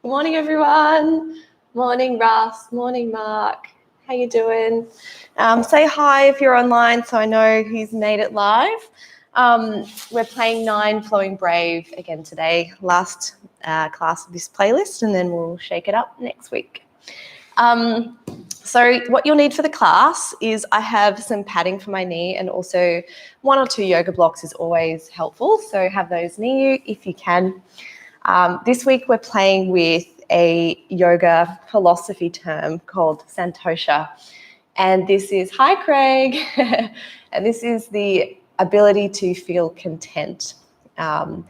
Morning, everyone. Morning, Russ. Morning, Mark. How you doing? Say hi if you're online so I know who's made it live. We're playing 9 Flowing Brave again today, last class of this playlist, and then we'll shake it up next week. So what you'll need for the class is I have some padding for my knee, and also 1 or 2 yoga blocks is always helpful, so have those near you if you can. This week we're playing with a yoga philosophy term called Santosha, and this is, hi Craig, and this is the ability to feel content. And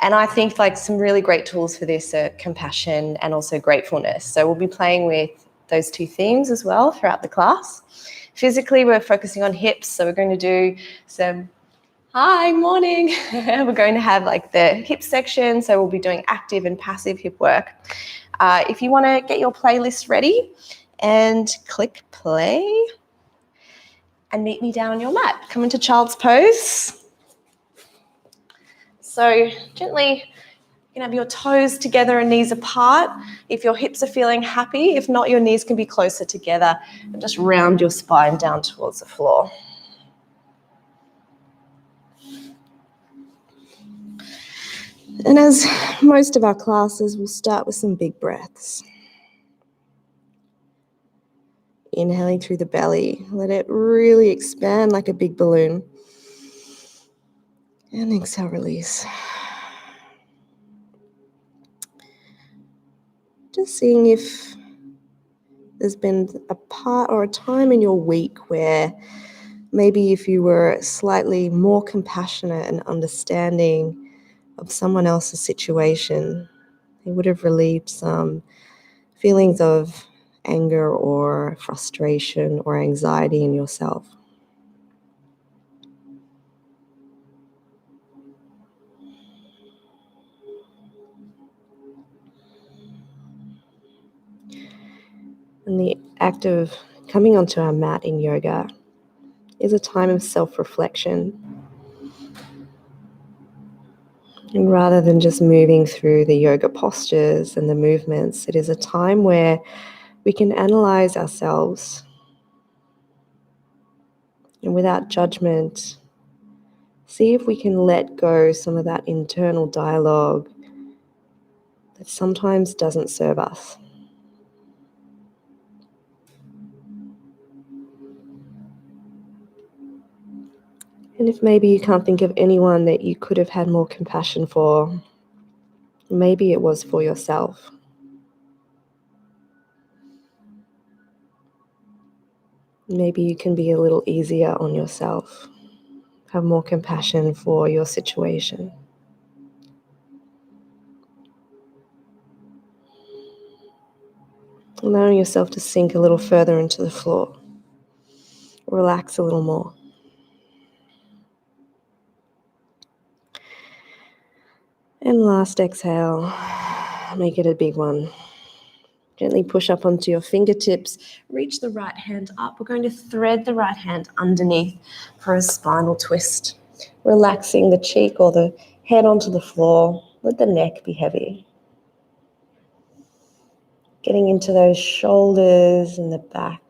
I think like some really great tools for this are compassion and also gratefulness. So we'll be playing with those 2 themes as well throughout the class. Physically, we're focusing on hips. So we're going to do some, hi, morning. We're going to have like the hip section. So we'll be doing active and passive hip work. If you want to get your playlist ready and click play and meet me down on your mat. Come into child's pose. So gently, you can have your toes together and knees apart. If your hips are feeling happy, if not, your knees can be closer together, and just round your spine down towards the floor. And as most of our classes, we'll start with some big breaths. Inhaling through the belly, let it really expand like a big balloon. And exhale, release. Just seeing if there's been a part or a time in your week where maybe if you were slightly more compassionate and understanding of someone else's situation, it would have relieved some feelings of anger or frustration or anxiety in yourself. And the act of coming onto our mat in yoga is a time of self-reflection. And rather than just moving through the yoga postures and the movements, it is a time where we can analyze ourselves and without judgment, see if we can let go some of that internal dialogue that sometimes doesn't serve us. And if maybe you can't think of anyone that you could have had more compassion for, maybe it was for yourself. Maybe you can be a little easier on yourself, have more compassion for your situation. Allowing yourself to sink a little further into the floor. Relax a little more. And last exhale, make it a big one. Gently push up onto your fingertips, reach the right hand up. We're going to thread the right hand underneath for a spinal twist. Relaxing the cheek or the head onto the floor. Let the neck be heavy. Getting into those shoulders and the back.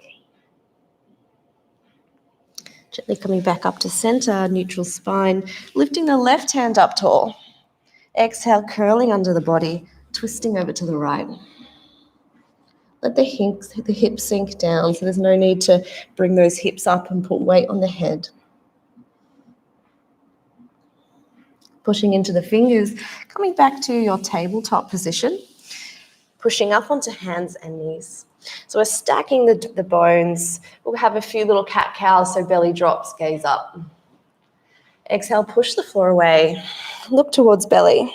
Gently coming back up to center, neutral spine. Lifting the left hand up tall. Exhale, curling under the body, twisting over to the right. Let the hips sink down, so there's no need to bring those hips up and put weight on the head. Pushing into the fingers, coming back to your tabletop position, pushing up onto hands and knees. So we're stacking the bones. We'll have a few little cat-cows, so belly drops, gaze up. Exhale, push the floor away. Look towards belly.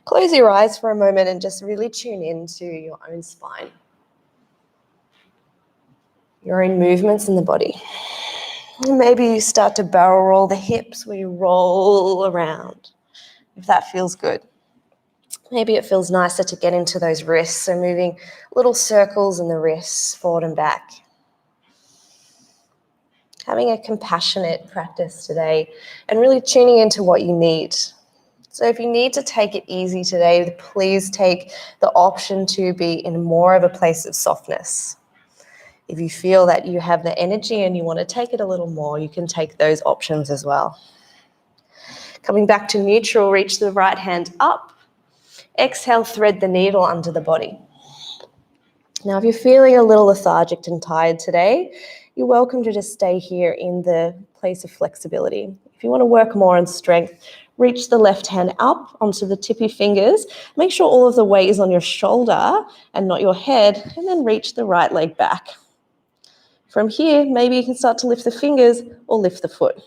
Close your eyes for a moment and just really tune into your own spine. Your own movements in the body. And maybe you start to barrel roll the hips where you roll around, if that feels good. Maybe it feels nicer to get into those wrists, so moving little circles in the wrists, forward and back. Having a compassionate practice today and really tuning into what you need. So if you need to take it easy today, please take the option to be in more of a place of softness. If you feel that you have the energy and you want to take it a little more, you can take those options as well. Coming back to neutral, reach the right hand up. Exhale, thread the needle under the body. Now, if you're feeling a little lethargic and tired today, you're welcome to just stay here in the place of flexibility. If you want to work more on strength, reach the left hand up onto the tippy fingers. Make sure all of the weight is on your shoulder and not your head, and then reach the right leg back. From here, maybe you can start to lift the fingers or lift the foot.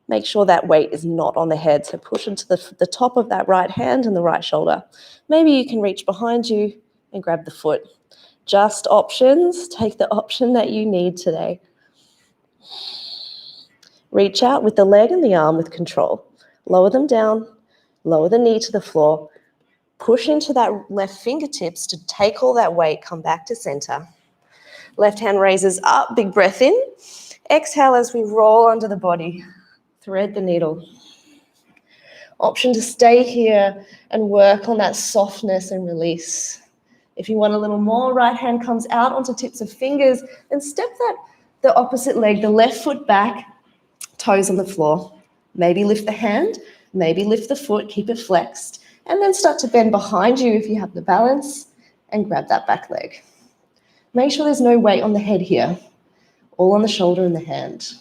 Make sure that weight is not on the head, so push into the top of that right hand and the right shoulder. Maybe you can reach behind you and grab the foot. Just options. Take the option that you need today. Reach out with the leg and the arm with control. Lower them down. Lower the knee to the floor. Push into that left fingertips to take all that weight. Come back to center. Left hand raises up. Big breath in. Exhale as we roll under the body. Thread the needle. Option to stay here and work on that softness and release. If you want a little more, right hand comes out onto tips of fingers and step the opposite leg, the left foot back, toes on the floor. Maybe lift the hand, maybe lift the foot, keep it flexed, and then start to bend behind you if you have the balance and grab that back leg. Make sure there's no weight on the head here, all on the shoulder and the hand.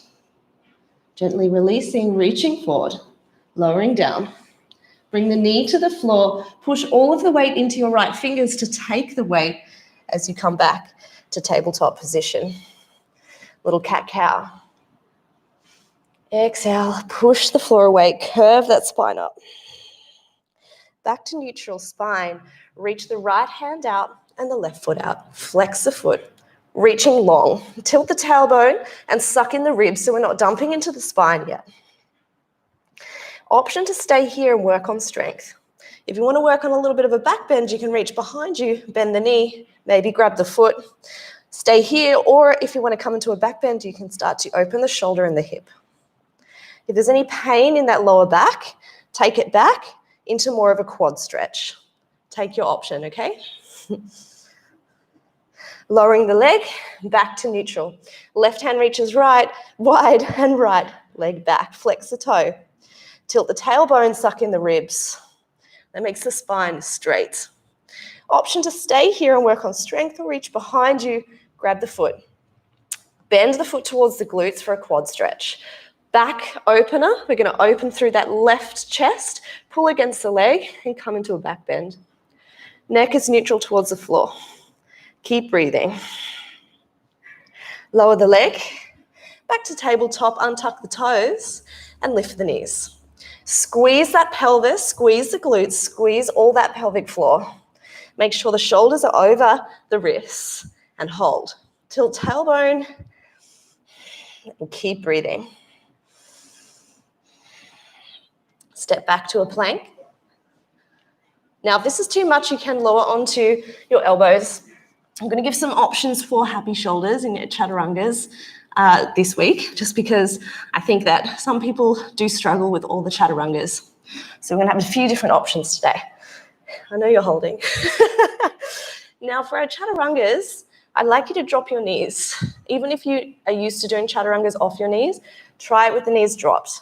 Gently releasing, reaching forward, lowering down. Bring the knee to the floor. Push all of the weight into your right fingers to take the weight as you come back to tabletop position. Little cat-cow. Exhale, push the floor away, curve that spine up. Back to neutral spine. Reach the right hand out and the left foot out. Flex the foot, reaching long. Tilt the tailbone and suck in the ribs so we're not dumping into the spine yet. Option to stay here and work on strength. If you want to work on a little bit of a back bend, you can reach behind you, bend the knee, maybe grab the foot, stay here, or if you want to come into a back bend, you can start to open the shoulder and the hip. If there's any pain in that lower back, take it back into more of a quad stretch. Take your option, okay? Lowering the leg, back to neutral. Left hand reaches right, wide, and right leg back. Flex the toe. Tilt the tailbone, suck in the ribs. That makes the spine straight. Option to stay here and work on strength or reach behind you, grab the foot. Bend the foot towards the glutes for a quad stretch. Back opener, we're going to open through that left chest, pull against the leg and come into a back bend. Neck is neutral towards the floor. Keep breathing. Lower the leg, back to tabletop, untuck the toes and lift the knees. Squeeze that pelvis, squeeze the glutes, squeeze all that pelvic floor. Make sure the shoulders are over the wrists and hold. Tilt tailbone and keep breathing. Step back to a plank. Now, if this is too much, you can lower onto your elbows. I'm going to give some options for happy shoulders in your chaturangas this week, just because I think that some people do struggle with all the chaturangas. So we're going to have a few different options today. I know you're holding. Now, for our chaturangas, I'd like you to drop your knees. Even if you are used to doing chaturangas off your knees, try it with the knees dropped.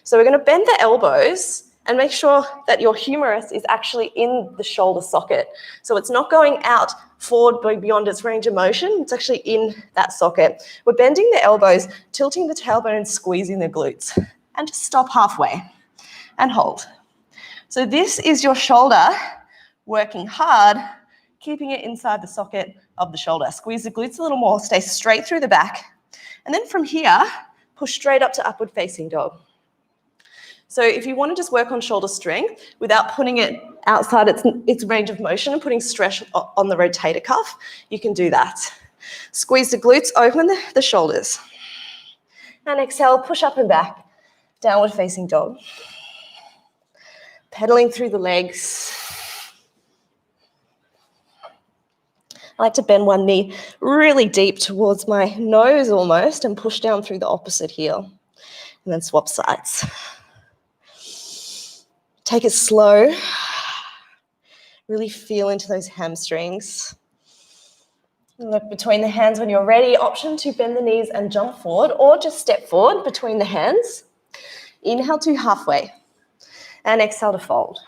So we're going to bend the elbows and make sure that your humerus is actually in the shoulder socket. So it's not going out forward beyond its range of motion. It's actually in that socket. We're bending the elbows, tilting the tailbone and squeezing the glutes. And just stop halfway and hold. So this is your shoulder working hard, keeping it inside the socket of the shoulder. Squeeze the glutes a little more, stay straight through the back. And then from here, push straight up to upward facing dog. So if you want to just work on shoulder strength without putting it outside its range of motion and putting stress on the rotator cuff, you can do that. Squeeze the glutes, open the shoulders. And exhale, push up and back, downward facing dog. Pedaling through the legs. I like to bend one knee really deep towards my nose almost and push down through the opposite heel. And then swap sides. Take it slow. Really feel into those hamstrings. Look between the hands when you're ready. Option to bend the knees and jump forward, or just step forward between the hands. Inhale to halfway and exhale to fold.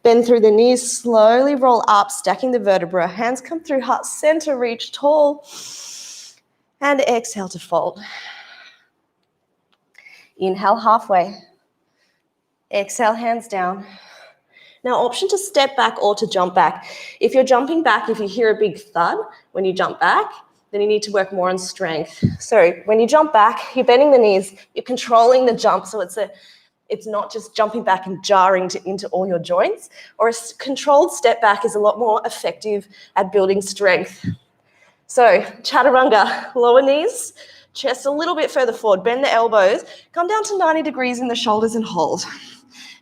Bend through the knees, slowly roll up, stacking the vertebra. Hands come through heart center, reach tall, and exhale to fold. Inhale halfway. Exhale, hands down. Now, option to step back or to jump back. If you're jumping back, if you hear a big thud when you jump back, then you need to work more on strength. So when you jump back, you're bending the knees, you're controlling the jump, so it's not just jumping back and jarring into all your joints. Or a controlled step back is a lot more effective at building strength. So chaturanga, lower knees, chest a little bit further forward, bend the elbows, come down to 90 degrees in the shoulders and hold.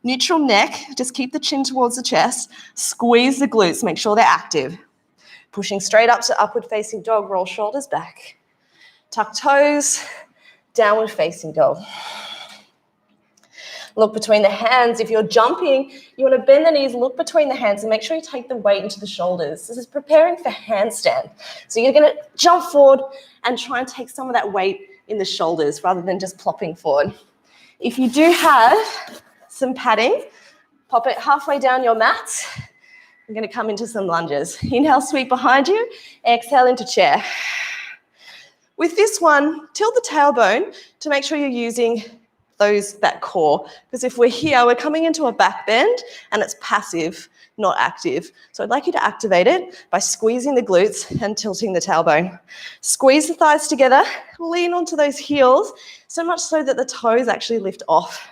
Neutral neck, just keep the chin towards the chest, squeeze the glutes, make sure they're active. Pushing straight up to upward facing dog, roll shoulders back. Tuck toes, downward facing dog. Look between the hands. If you're jumping, you want to bend the knees, look between the hands, and make sure you take the weight into the shoulders. This is preparing for handstand. So you're going to jump forward and try and take some of that weight in the shoulders rather than just plopping forward. If you do have some padding, pop it halfway down your mat. I'm going to come into some lunges. Inhale, sweep behind you. Exhale into chair. With this one, tilt the tailbone to make sure you're using that core. Because if we're here, we're coming into a back bend and it's passive, not active. So I'd like you to activate it by squeezing the glutes and tilting the tailbone. Squeeze the thighs together, lean onto those heels, so much so that the toes actually lift off.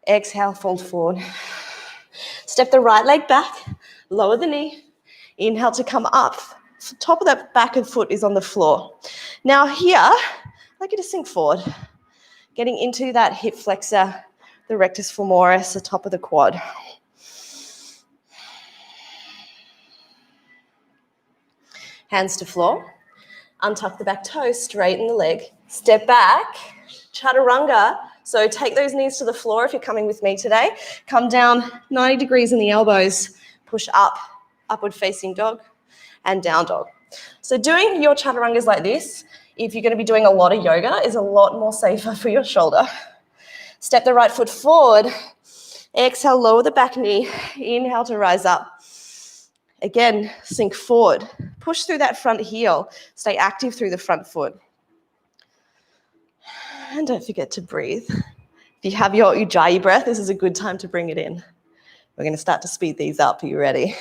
Exhale, fold forward. Step the right leg back, lower the knee. Inhale to come up. The top of that back and foot is on the floor. Now here, I'd like you to sink forward, getting into that hip flexor, the rectus femoris, the top of the quad. Hands to floor. Untuck the back toe, straighten the leg. Step back, chaturanga. So take those knees to the floor if you're coming with me today. Come down 90 degrees in the elbows. Push up, upward facing dog, and down dog. So doing your chaturangas like this, if you're going to be doing a lot of yoga, is a lot more safer for your shoulder. Step the right foot forward. Exhale, lower the back knee. Inhale to rise up. Again, sink forward. Push through that front heel. Stay active through the front foot. And don't forget to breathe. If you have your Ujjayi breath, this is a good time to bring it in. We're going to start to speed these up. Are you ready?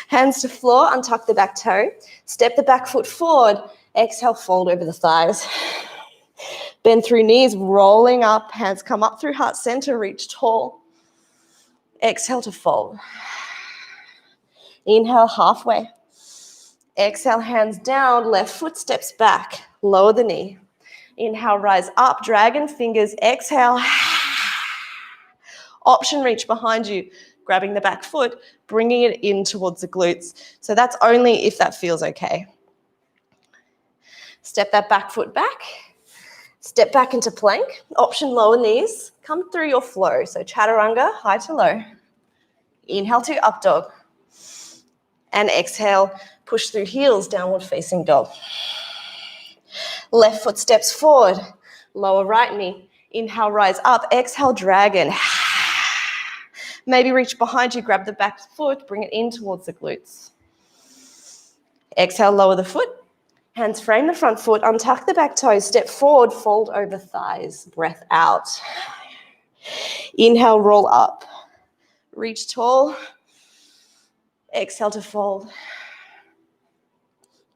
Hands to floor, untuck the back toe. Step the back foot forward. Exhale, fold over the thighs. Bend through knees, rolling up. Hands come up through heart center, reach tall. Exhale to fold. Inhale, halfway. Exhale, hands down. Left foot steps back. Lower the knee. Inhale, rise up. Dragon fingers. Exhale. Option reach behind you, grabbing the back foot, bringing it in towards the glutes. So that's only if that feels okay. Step that back foot back. Step back into plank. Option lower knees. Come through your flow. So chaturanga, high to low. Inhale to up dog. And exhale, push through heels, downward facing dog. Left foot steps forward. Lower right knee. Inhale, rise up. Exhale, dragon. Maybe reach behind you, grab the back foot, bring it in towards the glutes. Exhale, lower the foot. Hands frame the front foot, untuck the back toes, step forward, fold over thighs, breath out. Inhale, roll up. Reach tall. Exhale to fold.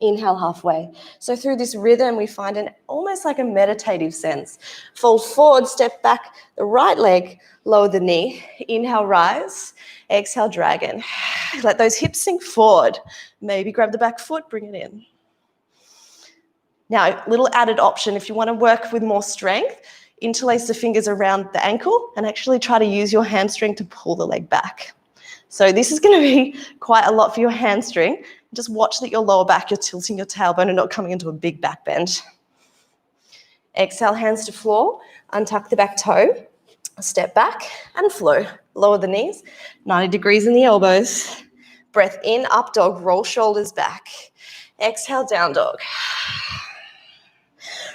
Inhale, halfway. So through this rhythm, we find almost like a meditative sense. Fold forward, step back the right leg, lower the knee. Inhale, rise. Exhale, dragon. Let those hips sink forward. Maybe grab the back foot, bring it in. Now, a little added option, if you want to work with more strength, interlace the fingers around the ankle and actually try to use your hamstring to pull the leg back. So this is going to be quite a lot for your hamstring. Just watch that your lower back, you're tilting your tailbone and not coming into a big back bend. Exhale, hands to floor, untuck the back toe, step back and flow. Lower the knees, 90 degrees in the elbows. Breath in, up dog, roll shoulders back. Exhale, down dog.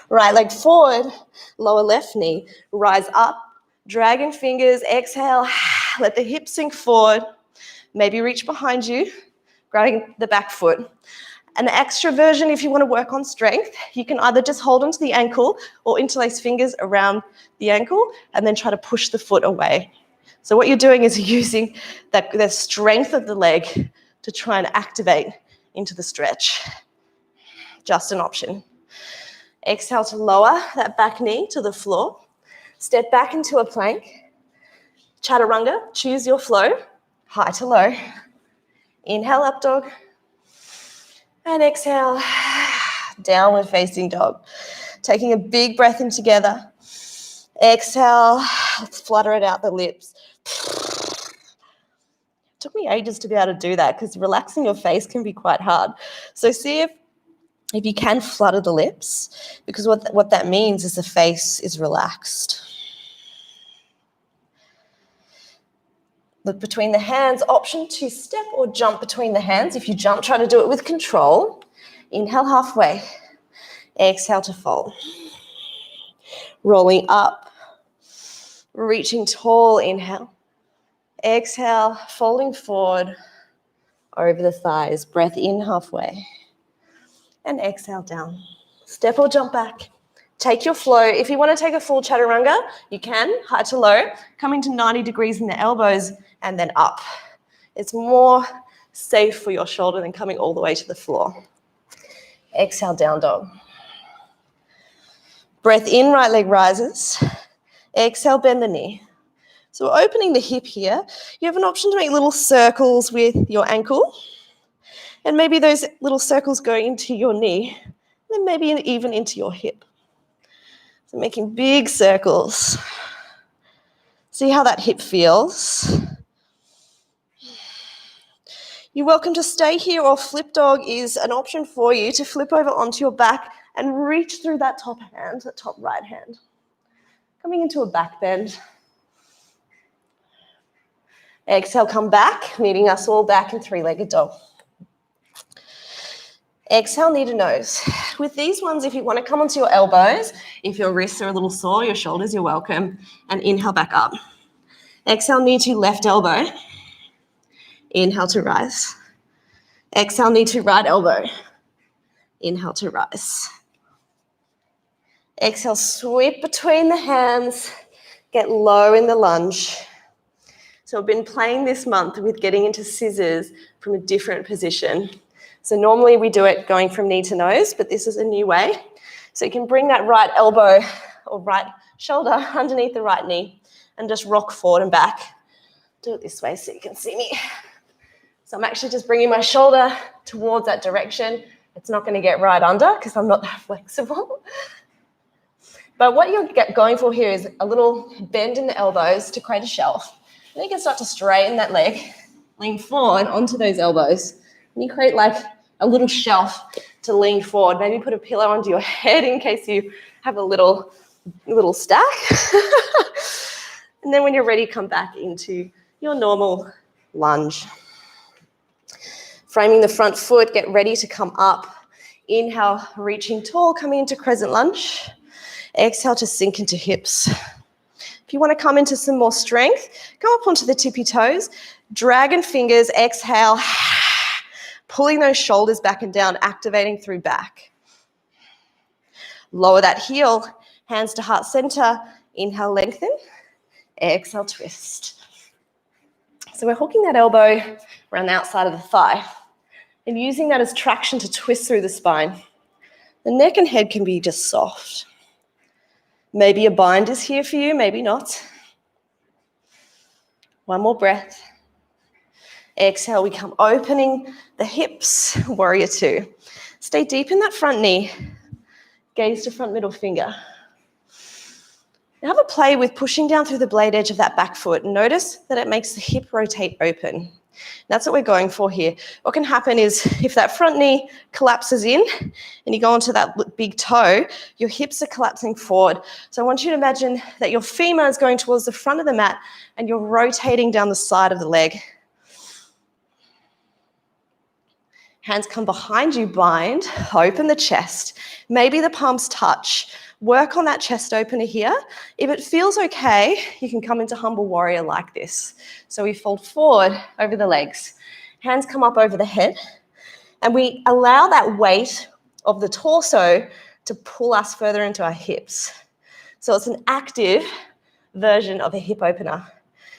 Right leg forward, lower left knee, rise up, dragon fingers, exhale, let the hips sink forward. Maybe reach behind you, grabbing the back foot. An extra version, if you want to work on strength, you can either just hold onto the ankle or interlace fingers around the ankle and then try to push the foot away. So what you're doing is using the strength of the leg to try and activate into the stretch. Just an option. Exhale to lower that back knee to the floor. Step back into a plank. Chaturanga, choose your flow, high to low. Inhale, up dog. And exhale, downward facing dog. Taking a big breath in together. Exhale, flutter it out the lips. It took me ages to be able to do that because relaxing your face can be quite hard. So see if you can flutter the lips, because what that means is the face is relaxed. Look between the hands, option to step or jump between the hands. If you jump, try to do it with control. Inhale halfway, exhale to fold. Rolling up, reaching tall, inhale. Exhale, folding forward over the thighs. Breath in halfway. And exhale down. Step or jump back. Take your flow. If you want to take a full chaturanga, you can, high to low, coming to 90 degrees in the elbows and then up. It's more safe for your shoulder than coming all the way to the floor. Exhale, down dog. Breath in, right leg rises. Exhale, bend the knee. So we're opening the hip here. You have an option to make little circles with your ankle. And maybe those little circles go into your knee, and then maybe even into your hip. So making big circles. See how that hip feels. You're welcome to stay here, or flip dog is an option for you to flip over onto your back and reach through that top hand, that top right hand. Coming into a back bend. Exhale, come back, meeting us all back in three-legged dog. Exhale, knee to nose. With these ones, if you want to come onto your elbows, if your wrists are a little sore, your shoulders, you're welcome. And inhale back up. Exhale, knee to left elbow. Inhale to rise. Exhale, knee to right elbow. Inhale to rise. Exhale, sweep between the hands. Get low in the lunge. So I've been playing this month with getting into scissors from a different position. So normally we do it going from knee to nose, but this is a new way. So you can bring that right elbow or right shoulder underneath the right knee and just rock forward and back. Do it this way so you can see me. So I'm actually just bringing my shoulder towards that direction. It's not going to get right under because I'm not that flexible. But what you're going for here is a little bend in the elbows to create a shelf. And then you can start to straighten that leg, lean forward onto those elbows. And you create like a little shelf to lean forward. Maybe put a pillow under your head in case you have a little stack. And then when you're ready, come back into your normal lunge. Framing the front foot, get ready to come up. Inhale, reaching tall, coming into crescent lunge. Exhale to sink into hips. If you want to come into some more strength, go up onto the tippy toes. Dragon fingers, exhale. Pulling those shoulders back and down, activating through back. Lower that heel, hands to heart center. Inhale, lengthen. Exhale, twist. So we're hooking that elbow around the outside of the thigh and using that as traction to twist through the spine. The neck and head can be just soft. Maybe a bind is here for you, maybe not. One more breath. Exhale, we come opening the hips, warrior two. Stay deep in that front knee. Gaze to front middle finger. Now have a play with pushing down through the blade edge of that back foot. Notice that it makes the hip rotate open. That's what we're going for here. What can happen is if that front knee collapses in and you go onto that big toe, your hips are collapsing forward. So I want you to imagine that your femur is going towards the front of the mat and you're rotating down the side of the leg. Hands come behind you, bind, open the chest. Maybe the palms touch. Work on that chest opener here. If it feels okay, you can come into humble warrior like this. So we fold forward over the legs. Hands come up over the head. And we allow that weight of the torso to pull us further into our hips. So it's an active version of a hip opener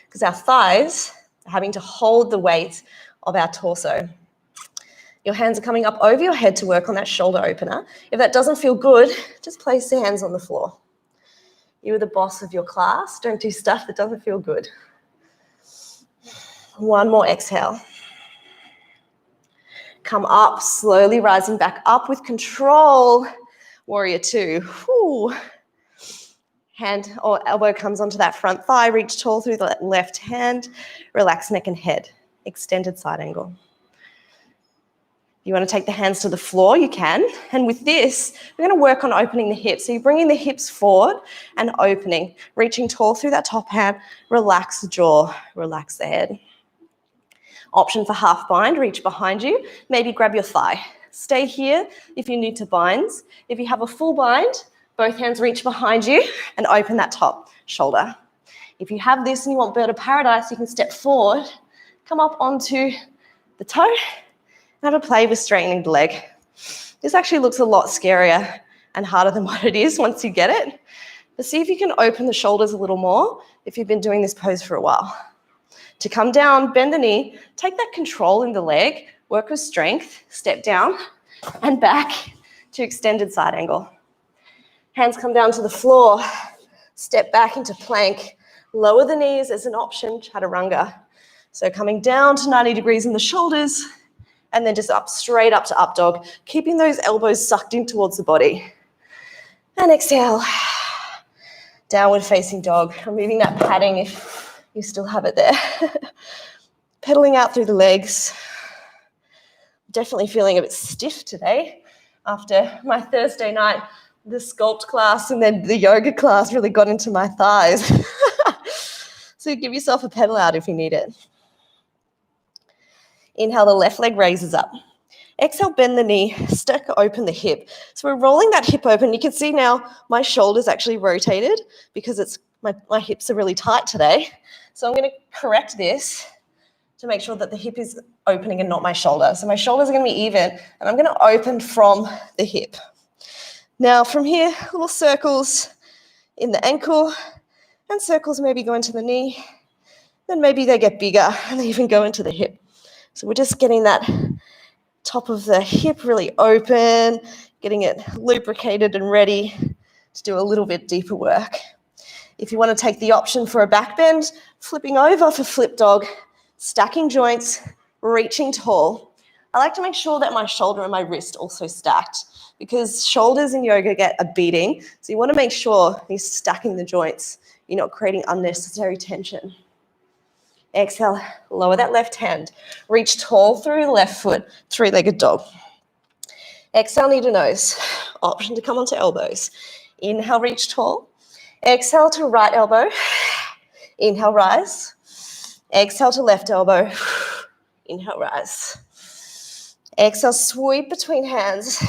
because our thighs are having to hold the weight of our torso. Your hands are coming up over your head to work on that shoulder opener. If that doesn't feel good, just place the hands on the floor. You're the boss of your class. Don't do stuff that doesn't feel good. One more exhale. Come up, slowly rising back up with control. Warrior two. Whew. Hand or elbow comes onto that front thigh. Reach tall through the left hand. Relax neck and head. Extended side angle. You want to take the hands to the floor, you can. And with this, we're going to work on opening the hips. So you're bringing the hips forward and opening, reaching tall through that top hand. Relax the jaw, relax the head. Option for half bind, reach behind you. Maybe grab your thigh. Stay here if you're new to binds. If you have a full bind, both hands reach behind you and open that top shoulder. If you have this and you want bird of paradise, you can step forward, come up onto the toe, have a play with straightening the leg. This actually looks a lot scarier and harder than what it is once you get it. But see if you can open the shoulders a little more if you've been doing this pose for a while. To come down, bend the knee, take that control in the leg, work with strength, step down and back to extended side angle. Hands come down to the floor, step back into plank, lower the knees as an option, chaturanga. So coming down to 90 degrees in the shoulders, and then just up, straight up to up dog, keeping those elbows sucked in towards the body. And exhale, downward facing dog, removing that padding if you still have it there. Pedaling out through the legs. Definitely feeling a bit stiff today after my Thursday night, the sculpt class and then the yoga class really got into my thighs. So give yourself a pedal out if you need it. Inhale, the left leg raises up. Exhale, bend the knee, stack open the hip. So we're rolling that hip open. You can see now my shoulder's actually rotated because it's my hips are really tight today. So I'm going to correct this to make sure that the hip is opening and not my shoulder. So my shoulders are going to be even and I'm going to open from the hip. Now from here, little circles in the ankle and circles maybe go into the knee. Then maybe they get bigger and they even go into the hip. So we're just getting that top of the hip really open, getting it lubricated and ready to do a little bit deeper work. If you want to take the option for a back bend, flipping over for flip dog, stacking joints, reaching tall. I like to make sure that my shoulder and my wrist also stacked because shoulders in yoga get a beating. So you want to make sure you're stacking the joints. You're not creating unnecessary tension. Exhale, lower that left hand. Reach tall through left foot, three-legged dog. Exhale, knee to nose. Option to come onto elbows. Inhale, reach tall. Exhale to right elbow. Inhale, rise. Exhale to left elbow. Inhale, rise. Exhale, sweep between hands.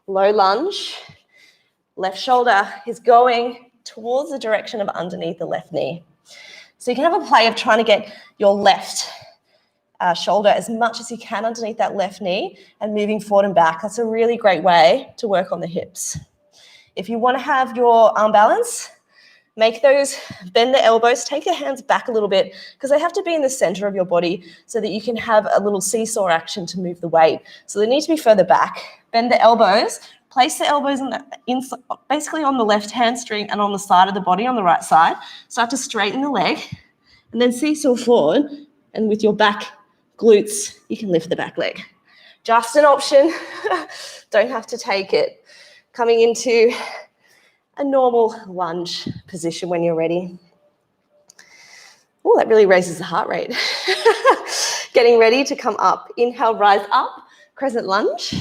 Low lunge. Left shoulder is going towards the direction of underneath the left knee. So you can have a play of trying to get your left shoulder as much as you can underneath that left knee and moving forward and back. That's a really great way to work on the hips. If you want to have your arm balance, make those, bend the elbows, take your hands back a little bit because they have to be in the center of your body so that you can have a little seesaw action to move the weight. So they need to be further back. Bend the elbows, place the elbows basically on the left hamstring and on the side of the body on the right side. Start to straighten the leg and then seesaw forward, and with your back glutes, you can lift the back leg. Just an option. Don't have to take it. Coming into a normal lunge position when you're ready. Oh, that really raises the heart rate. Getting ready to come up. Inhale, rise up, crescent lunge.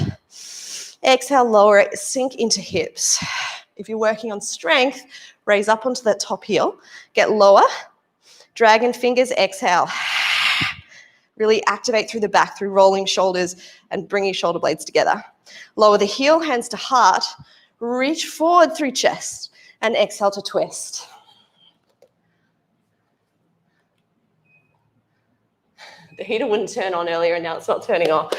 Exhale, lower it, sink into hips. If you're working on strength, raise up onto that top heel. Get lower. Dragon fingers, exhale. Really activate through the back, through rolling shoulders and bringing shoulder blades together. Lower the heel, hands to heart. Reach forward through chest and exhale to twist. The heater wouldn't turn on earlier and now it's not turning on.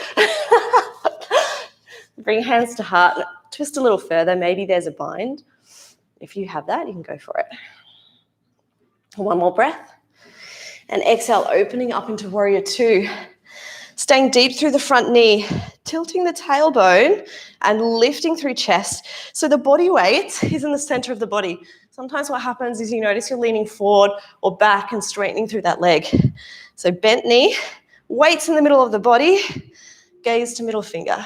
Bring hands to heart. Twist a little further. Maybe there's a bind. If you have that, you can go for it. One more breath. And exhale, opening up into warrior two. Staying deep through the front knee, tilting the tailbone and lifting through chest. So the body weight is in the center of the body. Sometimes what happens is you notice you're leaning forward or back and straightening through that leg. So bent knee, weights in the middle of the body, gaze to middle finger.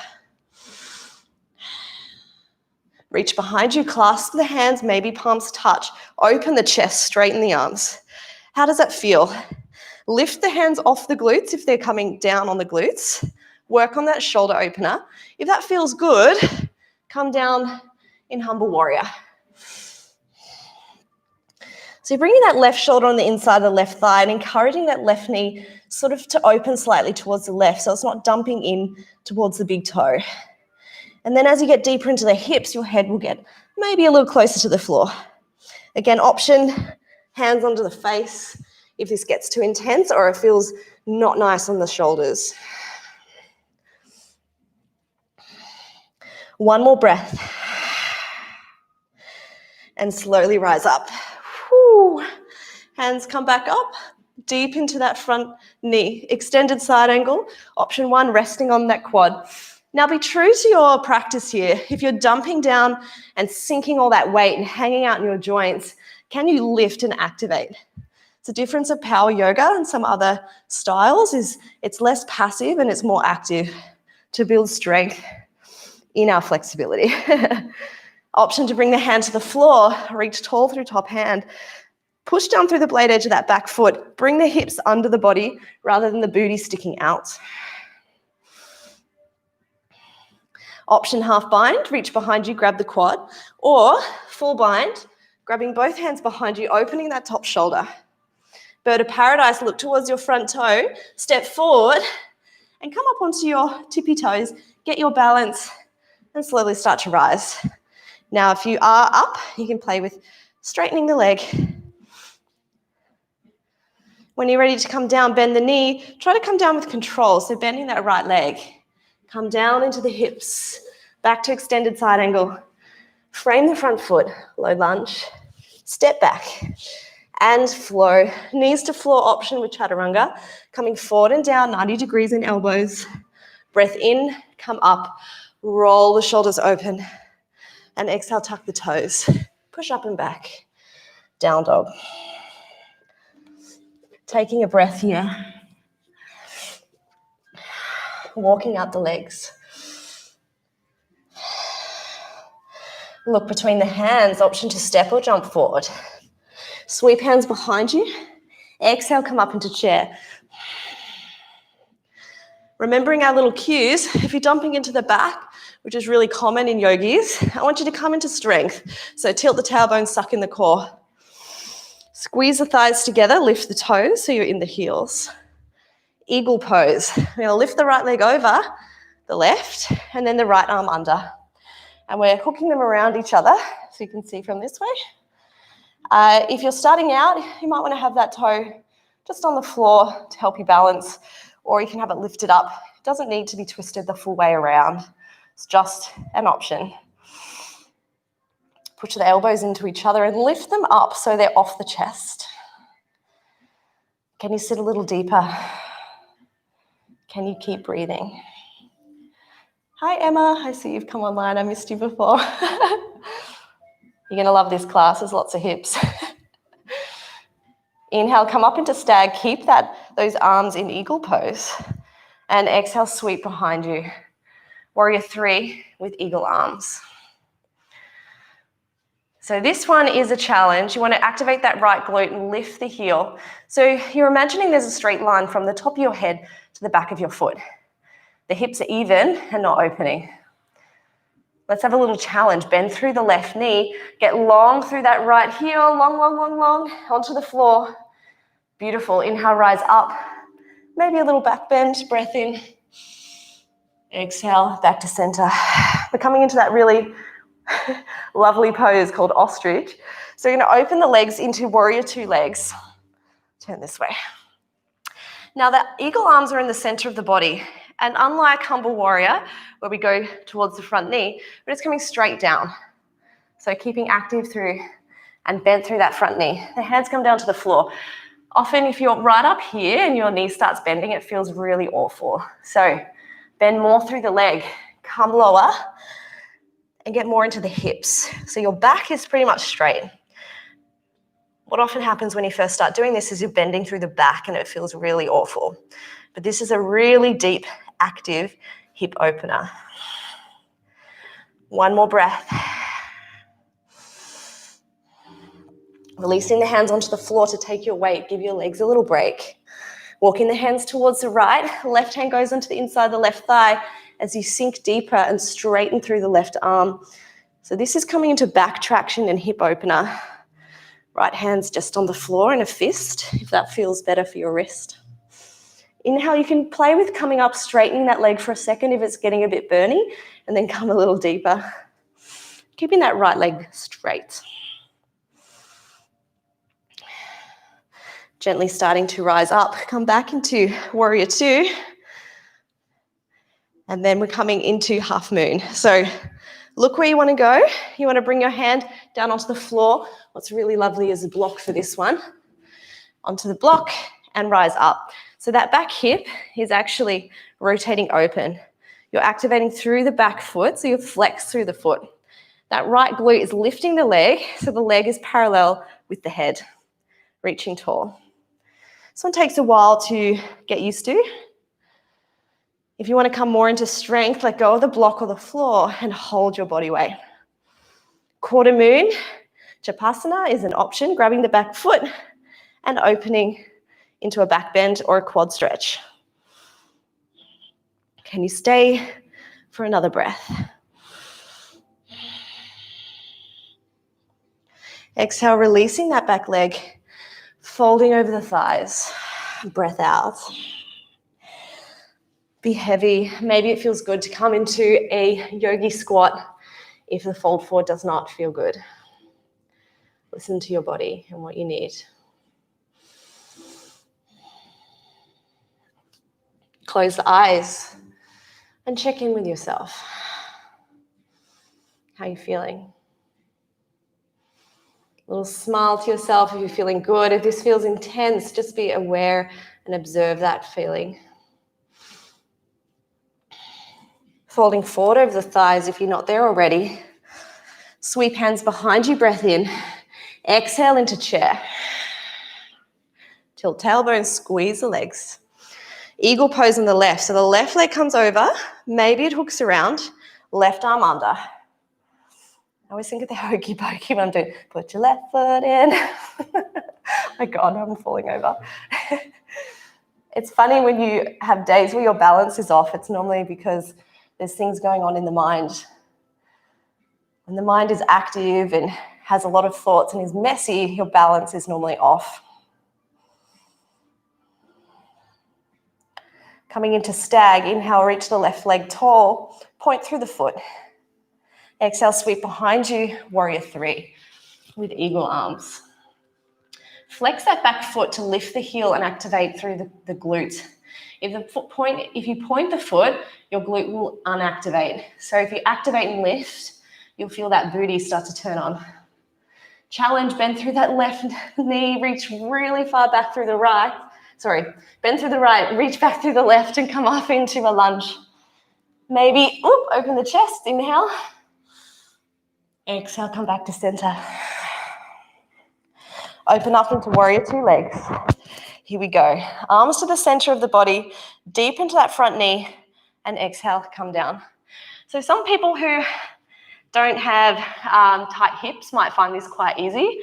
Reach behind you, clasp the hands, maybe palms touch. Open the chest, straighten the arms. How does that feel? Lift the hands off the glutes if they're coming down on the glutes. Work on that shoulder opener. If that feels good, come down in humble warrior. So you're bringing that left shoulder on the inside of the left thigh and encouraging that left knee sort of to open slightly towards the left so it's not dumping in towards the big toe. And then as you get deeper into the hips, your head will get maybe a little closer to the floor. Again, option, hands onto the face if this gets too intense or it feels not nice on the shoulders. One more breath. And slowly rise up. Whew. Hands come back up, deep into that front knee. Extended side angle. Option one, resting on that quad. Now be true to your practice here. If you're dumping down and sinking all that weight and hanging out in your joints, can you lift and activate? The difference of power yoga and some other styles is it's less passive and it's more active to build strength in our flexibility. Option to bring the hand to the floor, reach tall through top hand. Push down through the blade edge of that back foot. Bring the hips under the body rather than the booty sticking out. Option half bind, reach behind you, grab the quad. Or full bind, grabbing both hands behind you, opening that top shoulder. Bird of paradise, look towards your front toe, step forward and come up onto your tippy toes, get your balance and slowly start to rise. Now, if you are up, you can play with straightening the leg. When you're ready to come down, bend the knee, try to come down with control, so bending that right leg. Come down into the hips, back to extended side angle. Frame the front foot, low lunge, step back. And flow. Knees to floor option with chaturanga. Coming forward and down, 90 degrees in elbows. Breath in, come up. Roll the shoulders open. And exhale, tuck the toes. Push up and back. Down dog. Taking a breath here. Walking out the legs. Look between the hands, option to step or jump forward. Sweep hands behind you. Exhale, come up into chair. Remembering our little cues, if you're dumping into the back, which is really common in yogis, I want you to come into strength. So tilt the tailbone, suck in the core. Squeeze the thighs together, lift the toes so you're in the heels. Eagle pose. We're going to lift the right leg over the left and then the right arm under. And we're hooking them around each other so you can see from this way. If you're starting out, you might want to have that toe just on the floor to help you balance, or you can have it lifted up. It doesn't need to be twisted the full way around. It's just an option. Push the elbows into each other and lift them up so they're off the chest. Can you sit a little deeper? Can you keep breathing? Hi, Emma. I see you've come online. I missed you before. You're going to love this class. There's lots of hips. Inhale, come up into stag. Keep those arms in eagle pose. And exhale, sweep behind you. Warrior three with eagle arms. So this one is a challenge. You want to activate that right glute and lift the heel. So you're imagining there's a straight line from the top of your head to the back of your foot. The hips are even and not opening. Let's have a little challenge. Bend through the left knee. Get long through that right heel. Long, long, long, long. Onto the floor. Beautiful. Inhale, rise up. Maybe a little back bend. Breath in. Exhale, back to center. We're coming into that really lovely pose called ostrich. So you're going to open the legs into warrior two legs. Turn this way. Now the eagle arms are in the center of the body. And unlike humble warrior, where we go towards the front knee, we're just coming straight down. So keeping active through and bent through that front knee. The hands come down to the floor. Often if you're right up here and your knee starts bending, it feels really awful. So bend more through the leg. Come lower and get more into the hips. So your back is pretty much straight. What often happens when you first start doing this is you're bending through the back and it feels really awful. But this is a really deep, active hip opener. One more breath. Releasing the hands onto the floor to take your weight. Give your legs a little break. Walking the hands towards the right. Left hand goes onto the inside of the left thigh as you sink deeper and straighten through the left arm. So this is coming into back traction and hip opener. Right hand's just on the floor in a fist, if that feels better for your wrist. Inhale, you can play with coming up, straightening that leg for a second if it's getting a bit burny, and then come a little deeper. Keeping that right leg straight. Gently starting to rise up. Come back into warrior two. And then we're coming into half moon. So look where you want to go. You want to bring your hand down onto the floor. What's really lovely is a block for this one. Onto the block and rise up. So that back hip is actually rotating open. You're activating through the back foot, so you flex through the foot. That right glute is lifting the leg, so the leg is parallel with the head, reaching tall. This one takes a while to get used to. If you want to come more into strength, let go of the block or the floor and hold your body weight. Quarter moon, Chapasana is an option, grabbing the back foot and opening into a back bend or a quad stretch. Can you stay for another breath? Exhale, releasing that back leg, folding over the thighs. Breath out. Be heavy. Maybe it feels good to come into a yogi squat if the fold forward does not feel good. Listen to your body and what you need. Close the eyes and check in with yourself. How are you feeling? A little smile to yourself if you're feeling good. If this feels intense, just be aware and observe that feeling. Folding forward over the thighs if you're not there already. Sweep hands behind you, breath in. Exhale into chair. Tilt tailbone, squeeze the legs. Eagle pose on the left. So the left leg comes over, maybe it hooks around, left arm under. I always think of the hokey pokey when I'm doing, put your left foot in. My God, I'm falling over. It's funny when you have days where your balance is off, it's normally because there's things going on in the mind. When the mind is active and has a lot of thoughts and is messy, your balance is normally off. Coming into stag, inhale, reach the left leg tall, point through the foot. Exhale, sweep behind you, warrior three with eagle arms. Flex that back foot to lift the heel and activate through the glute. If you point the foot, your glute will unactivate. So if you activate and lift, you'll feel that booty start to turn on. Challenge, bend through that left knee, reach really far back through the right. Bend through the right, reach back through the left and come up into a lunge. Maybe, open the chest, inhale. Exhale, come back to center. Open up into warrior two legs. Here we go. Arms to the center of the body, deep into that front knee, and exhale, come down. So some people who don't have tight hips might find this quite easy.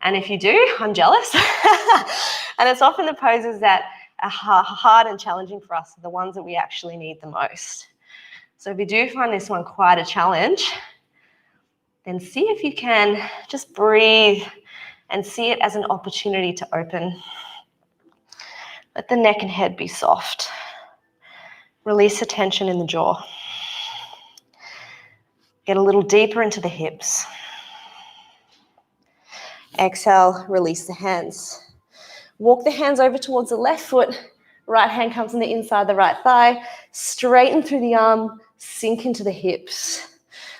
And if you do, I'm jealous. And it's often the poses that are hard and challenging for us are the ones that we actually need the most. So if you do find this one quite a challenge, then see if you can just breathe and see it as an opportunity to open. Let the neck and head be soft. Release the tension in the jaw. Get a little deeper into the hips. Exhale, release the hands. Walk the hands over towards the left foot. Right hand comes on the inside of the right thigh. Straighten through the arm. Sink into the hips.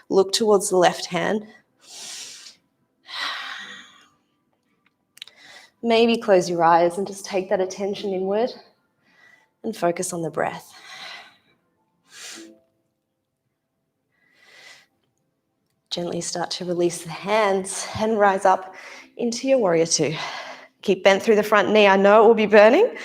Look towards the left hand. Maybe close your eyes and just take that attention inward and focus on the breath. Gently start to release the hands and rise up into your warrior two. Keep bent through the front knee. I know it will be burning.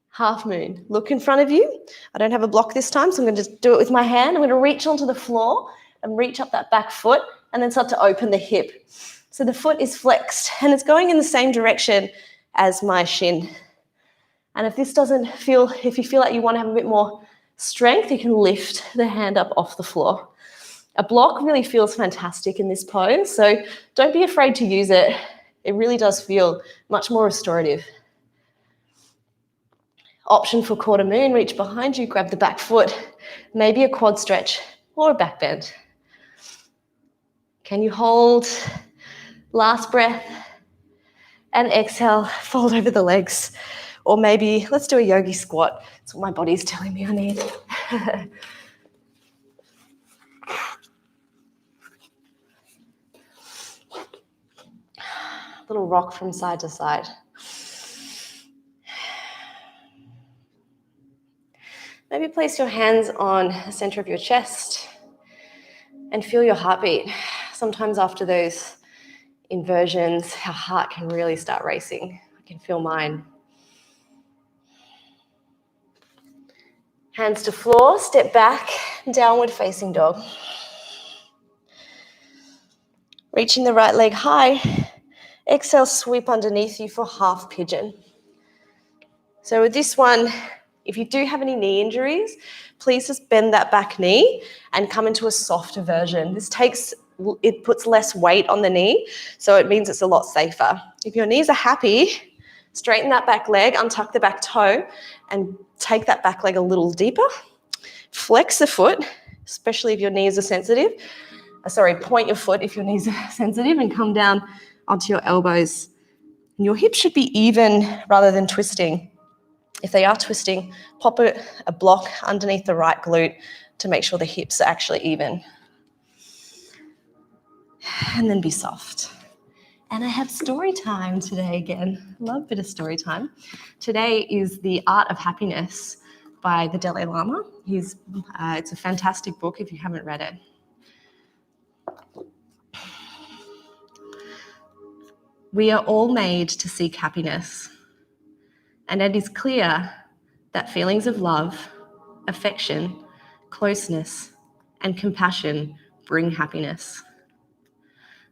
Half moon. Look in front of you. I don't have a block this time, so I'm going to just do it with my hand. I'm going to reach onto the floor and reach up that back foot and then start to open the hip. So the foot is flexed and it's going in the same direction as my shin. And if this doesn't feel, if you feel like you want to have a bit more strength, you can lift the hand up off the floor. A block really feels fantastic in this pose, so don't be afraid to use it. It really does feel much more restorative. Option for quarter moon, reach behind you, grab the back foot, maybe a quad stretch or a back bend. Can you hold? Last breath. And exhale, fold over the legs. Or maybe let's do a yogi squat. That's what my body's telling me I need. Little rock from side to side. Maybe place your hands on the center of your chest and feel your heartbeat. Sometimes after those inversions, our heart can really start racing. I can feel mine. Hands to floor, step back, downward facing dog. Reaching the right leg high. Exhale, sweep underneath you for half pigeon. So with this one, if you do have any knee injuries, please just bend that back knee and come into a softer version. It puts less weight on the knee, so it means it's a lot safer. If your knees are happy, straighten that back leg, untuck the back toe, and take that back leg a little deeper. Flex the foot, especially if your knees are sensitive. Point your foot if your knees are sensitive and come down onto your elbows. And your hips should be even rather than twisting. If they are twisting, pop a block underneath the right glute to make sure the hips are actually even. And then be soft. And I have story time today again. Love a bit of story time. Today is The Art of Happiness by the Dalai Lama. It's a fantastic book if you haven't read it. We are all made to seek happiness. And it is clear that feelings of love, affection, closeness, and compassion bring happiness.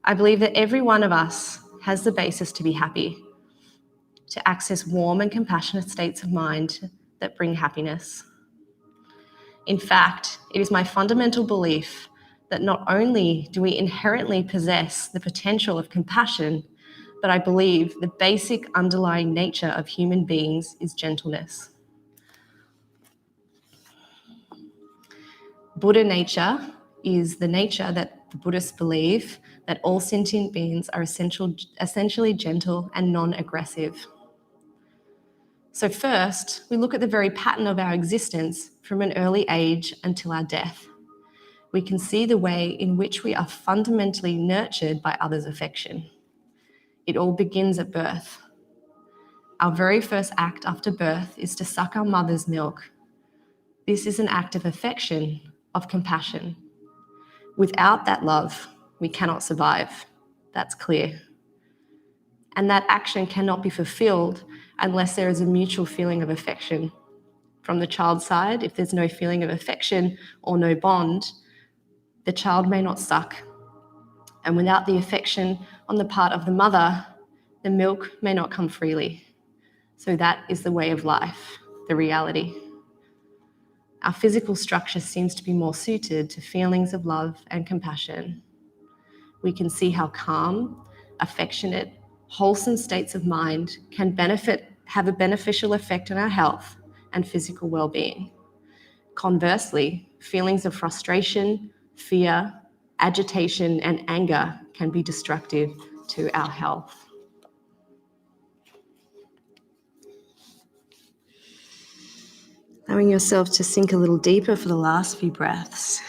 I believe that every one of us has the basis to be happy, to access warm and compassionate states of mind that bring happiness. In fact, it is my fundamental belief that not only do we inherently possess the potential of compassion, but I believe the basic underlying nature of human beings is gentleness. Buddha nature is the nature that the Buddhists believe that all sentient beings are essentially gentle and non-aggressive. So first, we look at the very pattern of our existence from an early age until our death. We can see the way in which we are fundamentally nurtured by others' affection. It all begins at birth. Our very first act after birth is to suck our mother's milk. This is an act of affection, of compassion. Without that love, we cannot survive. That's clear. And that action cannot be fulfilled unless there is a mutual feeling of affection. From the child's side, if there's no feeling of affection or no bond, The child may not suck, and without the affection on the part of the mother, the milk may not come freely. So that is the way of life, the reality. Our physical structure seems to be more suited to feelings of love and compassion. We can see how calm, affectionate, wholesome states of mind can have a beneficial effect on our health and physical well-being. Conversely, feelings of frustration, fear, agitation, and anger can be destructive to our health. Allowing yourself to sink a little deeper for the last few breaths.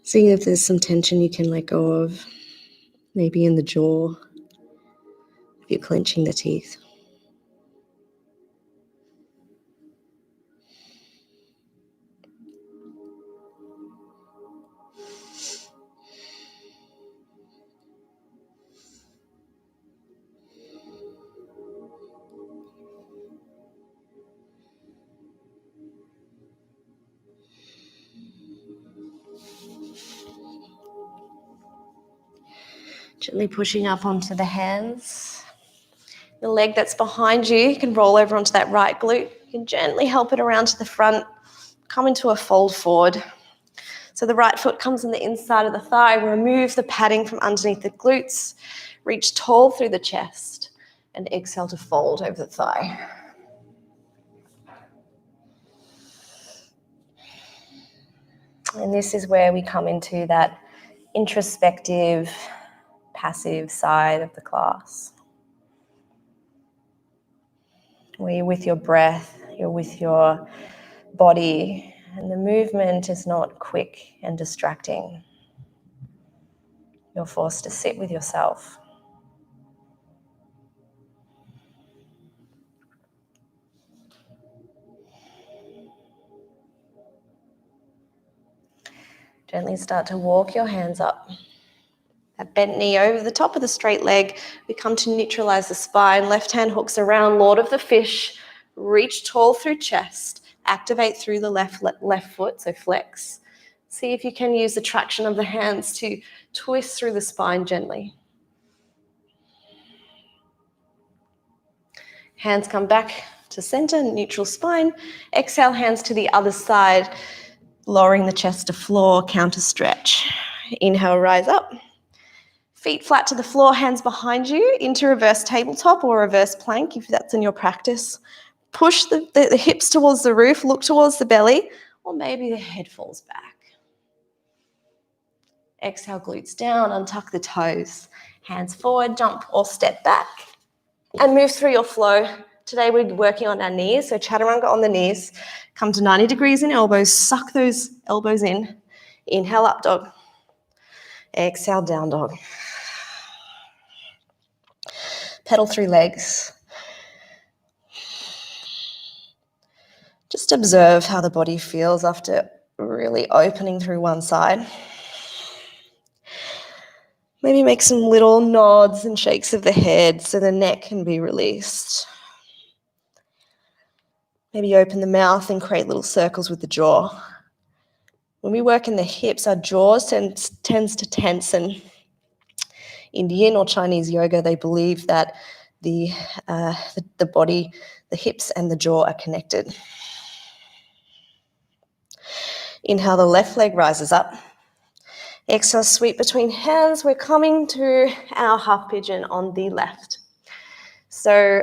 Seeing if there's some tension you can let go of, maybe in the jaw, if you're clenching the teeth. Gently pushing up onto the hands. The leg that's behind you can roll over onto that right glute. You can gently help it around to the front, come into a fold forward. So the right foot comes on the inside of the thigh. Remove the padding from underneath the glutes. Reach tall through the chest and exhale to fold over the thigh. And this is where we come into that introspective, passive side of the class, where you're with your breath, you're with your body, and the movement is not quick and distracting. You're forced to sit with yourself. Gently start to walk your hands up. That bent knee over the top of the straight leg. We come to neutralize the spine. Left hand hooks around, Lord of the Fish. Reach tall through chest. Activate through the left foot, so flex. See if you can use the traction of the hands to twist through the spine gently. Hands come back to center, neutral spine. Exhale, hands to the other side, lowering the chest to floor, counter stretch. Inhale, rise up. Feet flat to the floor, hands behind you into reverse tabletop or reverse plank if that's in your practice. Push the hips towards the roof, look towards the belly, or maybe the head falls back. Exhale, glutes down, untuck the toes. Hands forward, jump or step back. And move through your flow. Today we're working on our knees, so chaturanga on the knees. Come to 90 degrees in elbows, suck those elbows in. Inhale, up dog. Exhale, down dog. Pedal through legs. Just observe how the body feels after really opening through one side. Maybe make some little nods and shakes of the head so the neck can be released. Maybe open the mouth and create little circles with the jaw. When we work in the hips, our jaws tends to tense, and in Yin or Chinese yoga, they believe that the body, the hips and the jaw are connected. Inhale, the left leg rises up. Exhale, sweep between hands. We're coming to our half pigeon on the left. So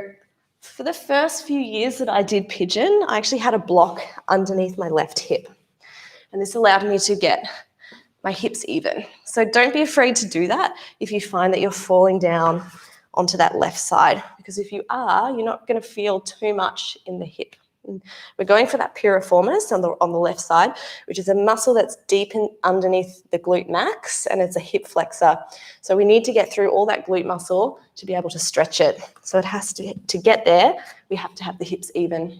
for the first few years that I did pigeon, I actually had a block underneath my left hip. And this allowed me to get my hips even. So don't be afraid to do that if you find that you're falling down onto that left side, because if you are, you're not going to feel too much in the hip. We're going for that piriformis on the left side, which is a muscle that's deep underneath the glute max, and it's a hip flexor. So we need to get through all that glute muscle to be able to stretch it. So it has to get there, we have to have the hips even.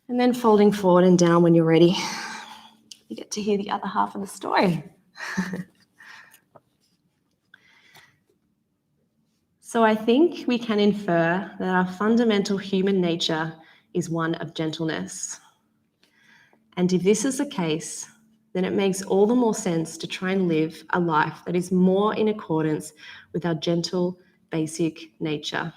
And then folding forward and down when you're ready. You get to hear the other half of the story. So I think we can infer that our fundamental human nature is one of gentleness. And if this is the case, then it makes all the more sense to try and live a life that is more in accordance with our gentle, basic nature.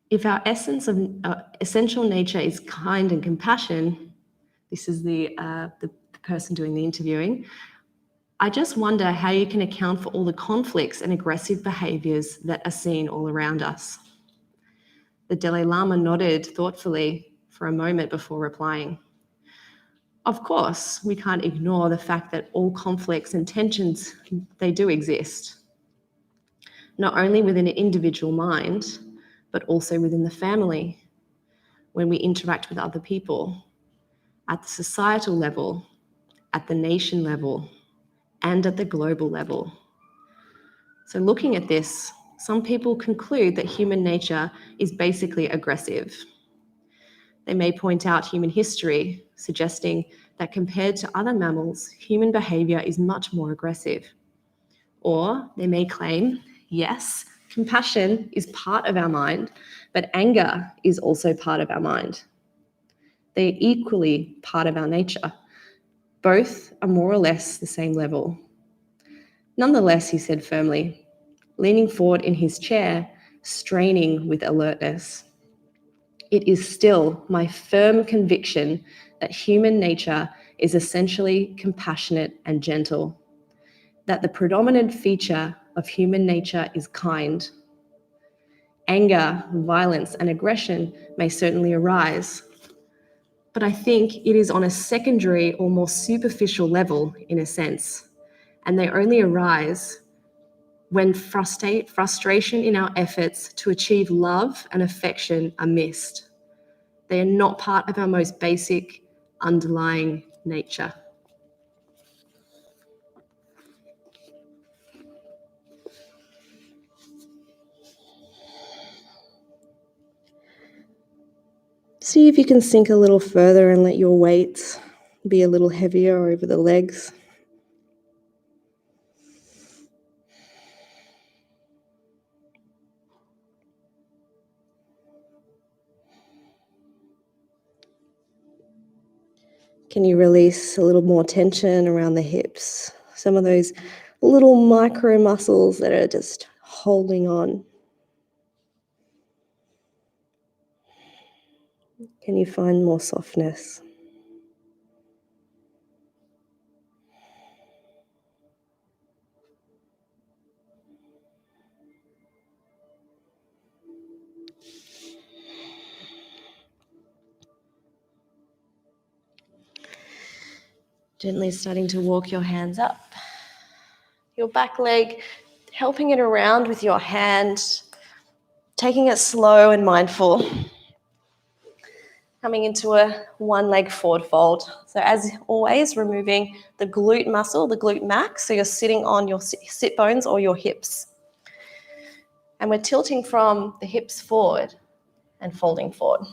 If our essential nature is kind and compassion, this is the person doing the interviewing, I just wonder how you can account for all the conflicts and aggressive behaviors that are seen all around us. The Dalai Lama nodded thoughtfully for a moment before replying. Of course, we can't ignore the fact that all conflicts and tensions, they do exist. Not only within an individual mind, but also within the family, when we interact with other people, at the societal level, at the nation level, and at the global level. So looking at this, some people conclude that human nature is basically aggressive. They may point out human history, suggesting that compared to other mammals, human behavior is much more aggressive. Or they may claim, yes, compassion is part of our mind, but anger is also part of our mind. They are equally part of our nature. Both are more or less the same level. Nonetheless, he said firmly, leaning forward in his chair, straining with alertness, it is still my firm conviction that human nature is essentially compassionate and gentle, that the predominant feature of human nature is kind. Anger, violence, and aggression may certainly arise, but I think it is on a secondary or more superficial level in a sense, and they only arise when frustration in our efforts to achieve love and affection are missed. They are not part of our most basic underlying nature. See if you can sink a little further and let your weight be a little heavier over the legs. Can you release a little more tension around the hips? Some of those little micro muscles that are just holding on. Can you find more softness? Gently starting to walk your hands up. Your back leg, helping it around with your hand, taking it slow and mindful. Coming into a one leg forward fold. So as always, removing the glute muscle, the glute max, so you're sitting on your sit bones or your hips. And we're tilting from the hips forward and folding forward.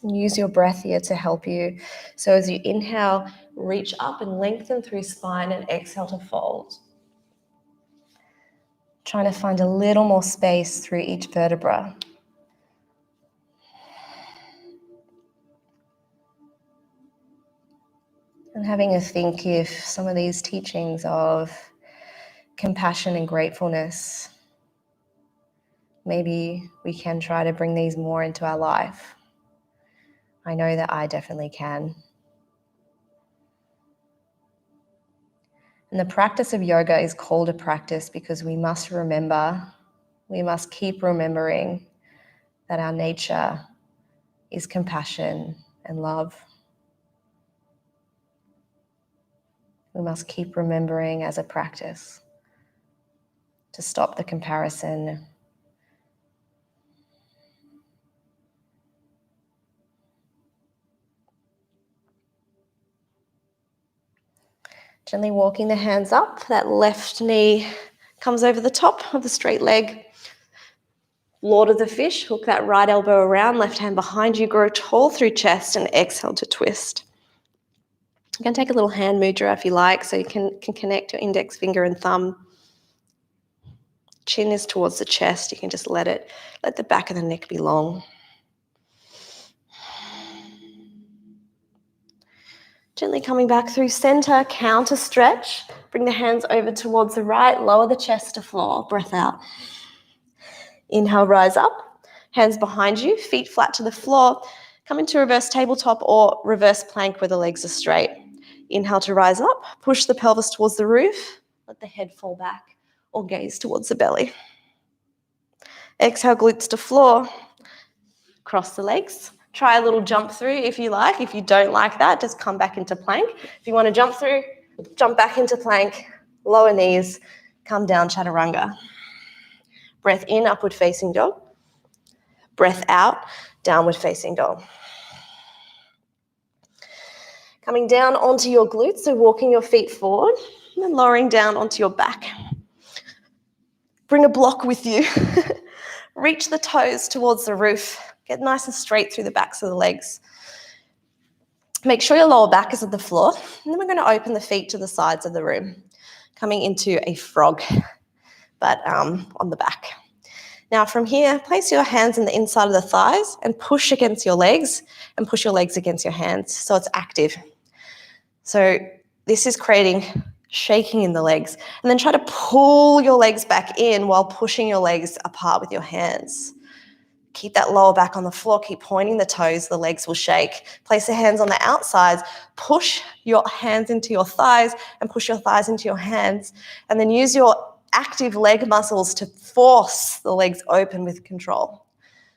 Use your breath here to help you. So as you inhale, reach up and lengthen through spine, and exhale to fold. Trying to find a little more space through each vertebra. And having a think if some of these teachings of compassion and gratefulness, maybe we can try to bring these more into our life. I know that I definitely can. And the practice of yoga is called a practice because we must keep remembering that our nature is compassion and love. We must keep remembering as a practice to stop the comparison. Gently walking the hands up, that left knee comes over the top of the straight leg. Lord of the fish, hook that right elbow around, left hand behind you, grow tall through chest, and exhale to twist. You can take a little hand mudra if you like, so you can connect your index finger and thumb. Chin is towards the chest. You can just let the back of the neck be long. Gently coming back through center, counter stretch. Bring the hands over towards the right, lower the chest to floor, breath out. Inhale, rise up, hands behind you, feet flat to the floor. Come into reverse tabletop or reverse plank where the legs are straight. Inhale to rise up, push the pelvis towards the roof, let the head fall back or gaze towards the belly. Exhale, glutes to floor, cross the legs. Try a little jump through if you like. If you don't like that, just come back into plank. If you want to jump through, jump back into plank, lower knees, come down, chaturanga. Breath in, upward facing dog. Breath out, downward facing dog. Coming down onto your glutes, so walking your feet forward and then lowering down onto your back. Bring a block with you. Reach the toes towards the roof. Get nice and straight through the backs of the legs. Make sure your lower back is at the floor. And then we're going to open the feet to the sides of the room, coming into a frog, but on the back. Now from here, place your hands in the inside of the thighs and push against your legs and push your legs against your hands so it's active. So this is creating shaking in the legs. And then try to pull your legs back in while pushing your legs apart with your hands. Keep that lower back on the floor. Keep pointing the toes. The legs will shake. Place the hands on the outsides. Push your hands into your thighs and push your thighs into your hands. And then use your active leg muscles to force the legs open with control.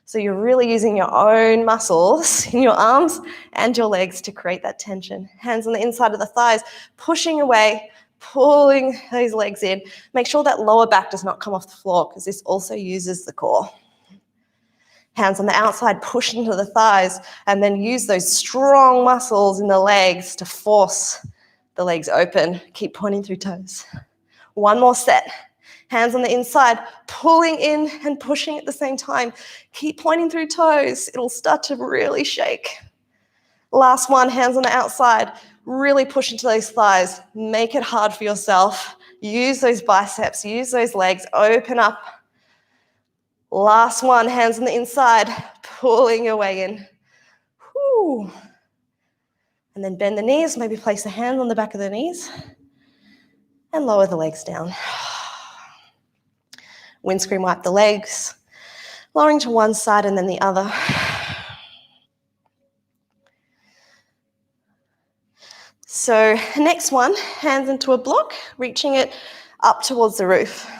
So you're really using your own muscles in your arms and your legs to create that tension. Hands on the inside of the thighs, pushing away, pulling those legs in. Make sure that lower back does not come off the floor because this also uses the core. Hands on the outside, push into the thighs, and then use those strong muscles in the legs to force the legs open. Keep pointing through toes. One more set. Hands on the inside, pulling in and pushing at the same time. Keep pointing through toes. It'll start to really shake. Last one, hands on the outside. Really push into those thighs. Make it hard for yourself. Use those biceps, use those legs, open up. Last one, hands on the inside, pulling your way in. Whew. And then bend the knees, maybe place the hands on the back of the knees and lower the legs down. Windscreen wipe the legs, lowering to one side and then the other. So next one, hands into a block, reaching it up towards the roof.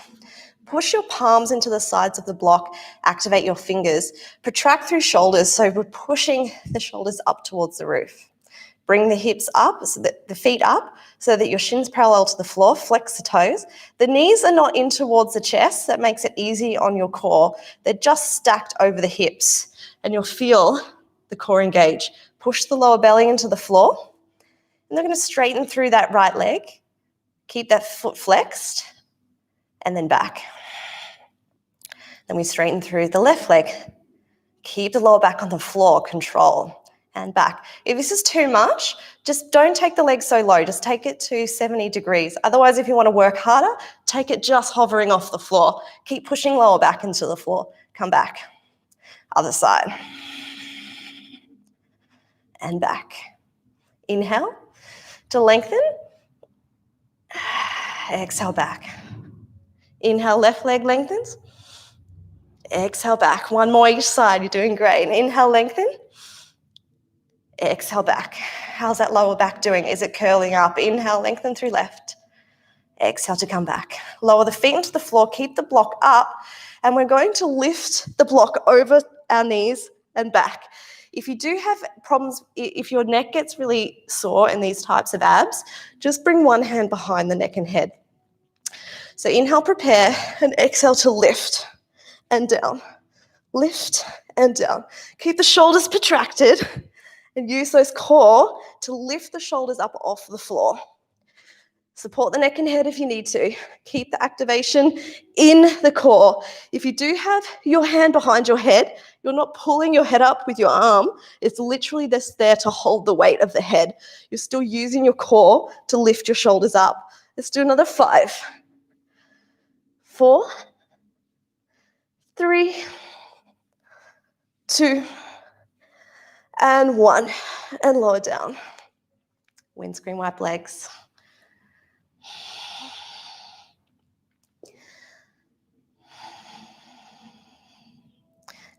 Push your palms into the sides of the block, activate your fingers, protract through shoulders, so we're pushing the shoulders up towards the roof. Bring the hips up, so that the feet up, so that your shins parallel to the floor, flex the toes. The knees are not in towards the chest, that makes it easy on your core. They're just stacked over the hips, and you'll feel the core engage. Push the lower belly into the floor, and they're going to straighten through that right leg. Keep that foot flexed, and then back. Then we straighten through the left leg. Keep the lower back on the floor, control, and back. If this is too much, just don't take the legs so low. Just take it to 70 degrees. Otherwise, if you want to work harder, take it just hovering off the floor. Keep pushing lower back into the floor. Come back. Other side. And back. Inhale to lengthen. Exhale back. Inhale, left leg lengthens. Exhale back. One more each side. You're doing great. Inhale, lengthen. Exhale back. How's that lower back doing? Is it curling up? Inhale, lengthen through left. Exhale to come back. Lower the feet into the floor. Keep the block up. And we're going to lift the block over our knees and back. If you do have problems, if your neck gets really sore in these types of abs, just bring one hand behind the neck and head. So inhale, prepare, and exhale to lift and down. Lift and down. Keep the shoulders protracted and use those core to lift the shoulders up off the floor. Support the neck and head if you need to. Keep the activation in the core. If you do have your hand behind your head, you're not pulling your head up with your arm. It's literally just there to hold the weight of the head. You're still using your core to lift your shoulders up. Let's do another 5, 4, 3, 2, and 1. And lower down. Windscreen wipe legs.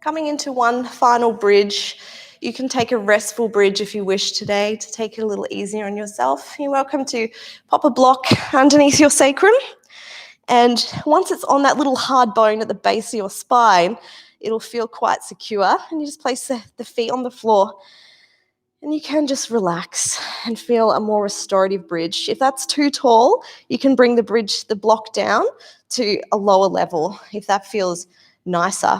Coming into one final bridge. You can take a restful bridge if you wish today to take it a little easier on yourself. You're welcome to pop a block underneath your sacrum. And once it's on that little hard bone at the base of your spine, it'll feel quite secure. And you just place the feet on the floor. And you can just relax and feel a more restorative bridge. If that's too tall, you can bring the block down to a lower level if that feels nicer.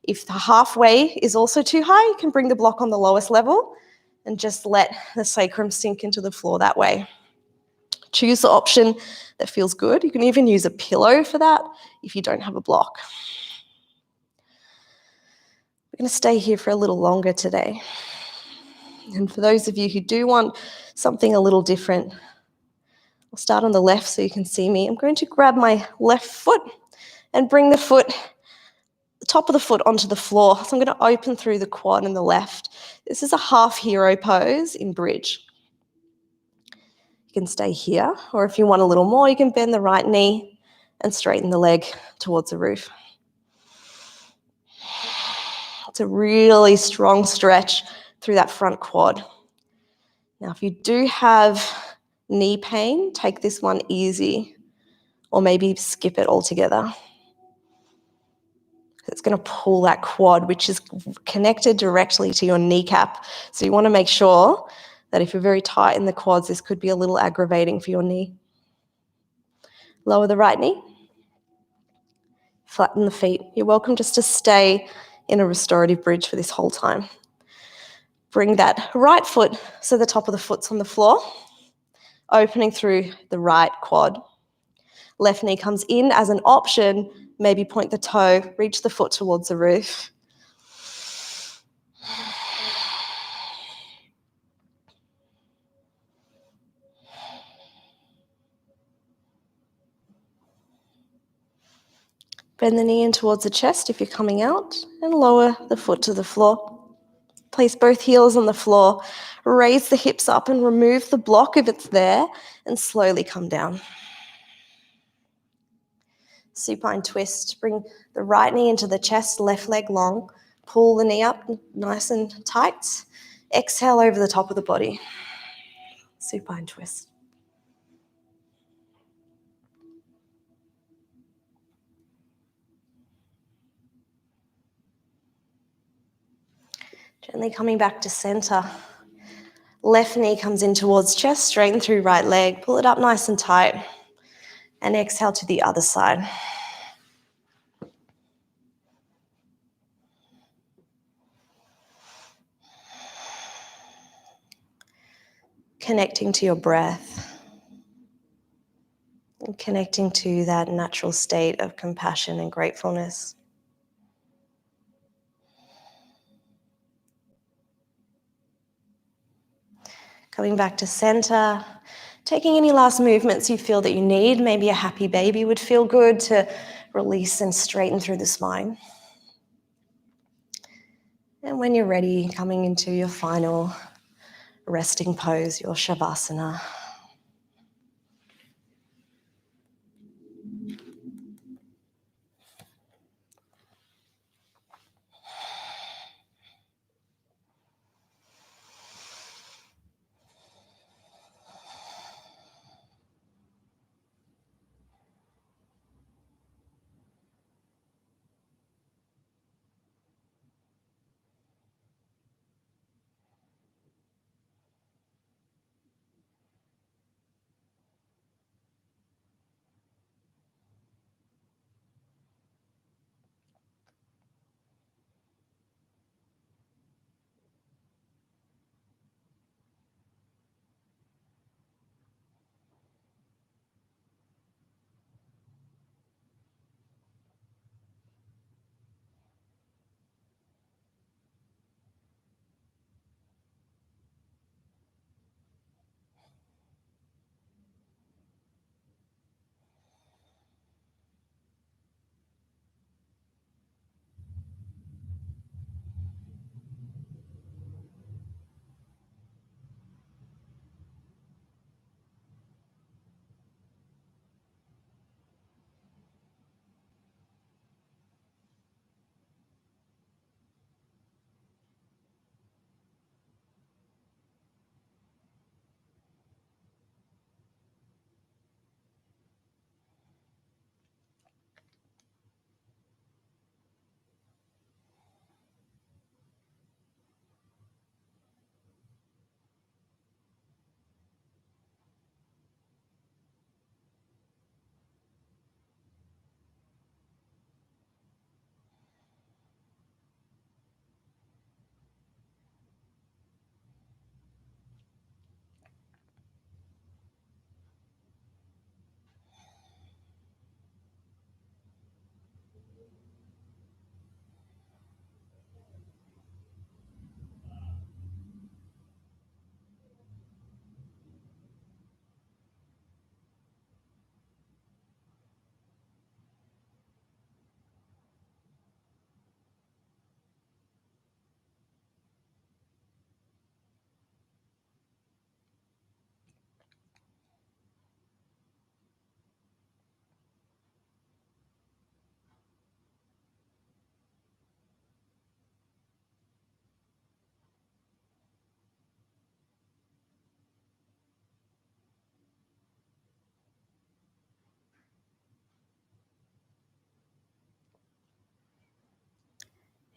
If the halfway is also too high, you can bring the block on the lowest level and just let the sacrum sink into the floor that way. Choose the option that feels good. You can even use a pillow for that if you don't have a block. We're going to stay here for a little longer today. And for those of you who do want something a little different, I'll start on the left so you can see me. I'm going to grab my left foot and bring the top of the foot onto the floor. So I'm going to open through the quad and the left. This is a half hero pose in bridge. You can stay here, or if you want a little more, you can bend the right knee and straighten the leg towards the roof. It's a really strong stretch through that front quad. Now, if you do have knee pain, take this one easy, or maybe skip it altogether. It's going to pull that quad, which is connected directly to your kneecap. So you want to make sure that if you're very tight in the quads, this could be a little aggravating for your knee. Lower the right knee. Flatten the feet. You're welcome just to stay in a restorative bridge for this whole time. Bring that right foot so the top of the foot's on the floor, opening through the right quad. Left knee comes in as an option. Maybe point the toe, reach the foot towards the roof. Bend the knee in towards the chest if you're coming out, and lower the foot to the floor. Place both heels on the floor. Raise the hips up and remove the block if it's there, and slowly come down. Supine twist. Bring the right knee into the chest, left leg long. Pull the knee up nice and tight. Exhale over the top of the body. Supine twist. Gently coming back to center. Left knee comes in towards chest, straighten through right leg. Pull it up nice and tight. And exhale to the other side. Connecting to your breath. And connecting to that natural state of compassion and gratefulness. Coming back to center. Taking any last movements you feel that you need. Maybe a happy baby would feel good to release and straighten through the spine. And when you're ready, coming into your final resting pose, your Shavasana.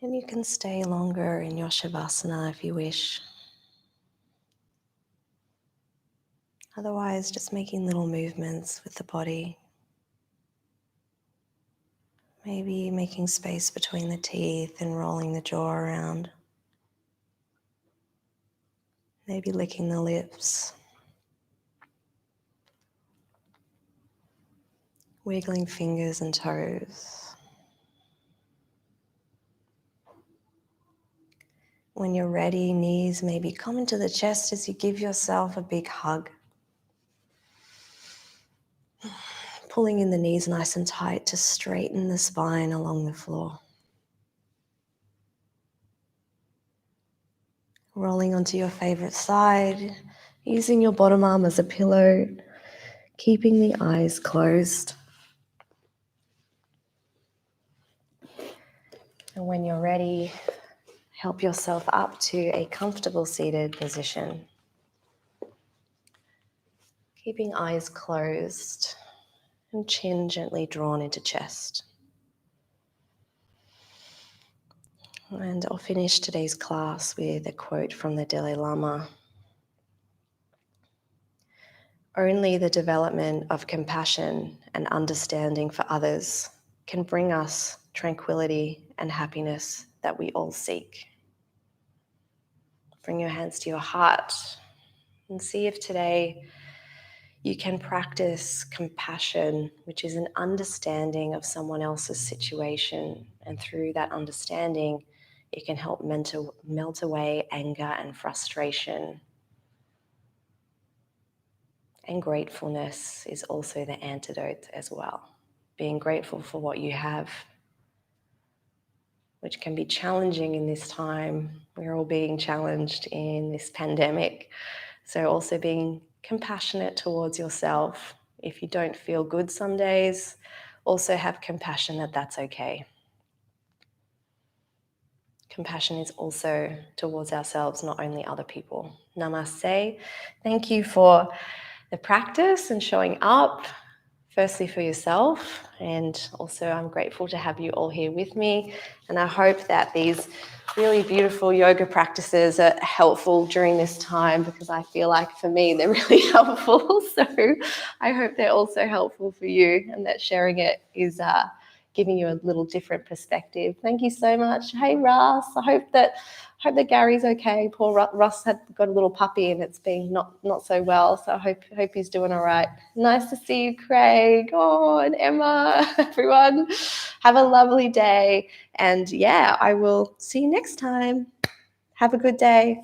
And you can stay longer in your Shavasana if you wish. Otherwise, just making little movements with the body. Maybe making space between the teeth and rolling the jaw around. Maybe licking the lips. Wiggling fingers and toes. When you're ready, knees maybe come into the chest as you give yourself a big hug. Pulling in the knees nice and tight to straighten the spine along the floor. Rolling onto your favorite side, using your bottom arm as a pillow, keeping the eyes closed. And when you're ready, help yourself up to a comfortable seated position. Keeping eyes closed and chin gently drawn into chest. And I'll finish today's class with a quote from the Dalai Lama. Only the development of compassion and understanding for others can bring us tranquility and happiness that we all seek. Bring your hands to your heart and see if today you can practice compassion, which is an understanding of someone else's situation. And through that understanding, it can help melt away anger and frustration. And gratefulness is also the antidote as well. Being grateful for what you have, which can be challenging in this time. We're all being challenged in this pandemic. So also being compassionate towards yourself. If you don't feel good some days, also have compassion that that's okay. Compassion is also towards ourselves, not only other people. Namaste. Thank you for the practice and showing up, firstly for yourself, and also I'm grateful to have you all here with me. And I hope that these really beautiful yoga practices are helpful during this time, because I feel like for me they're really helpful. So I hope they're also helpful for you, and that sharing it is giving you a little different perspective. Thank you so much. Hey Russ, I hope that Gary's okay. Poor Russ had got a little puppy and it's been not so well, so I hope he's doing all right. Nice to see you, Craig. Oh, and Emma, everyone. Have a lovely day, and yeah, I will see you next time. Have a good day.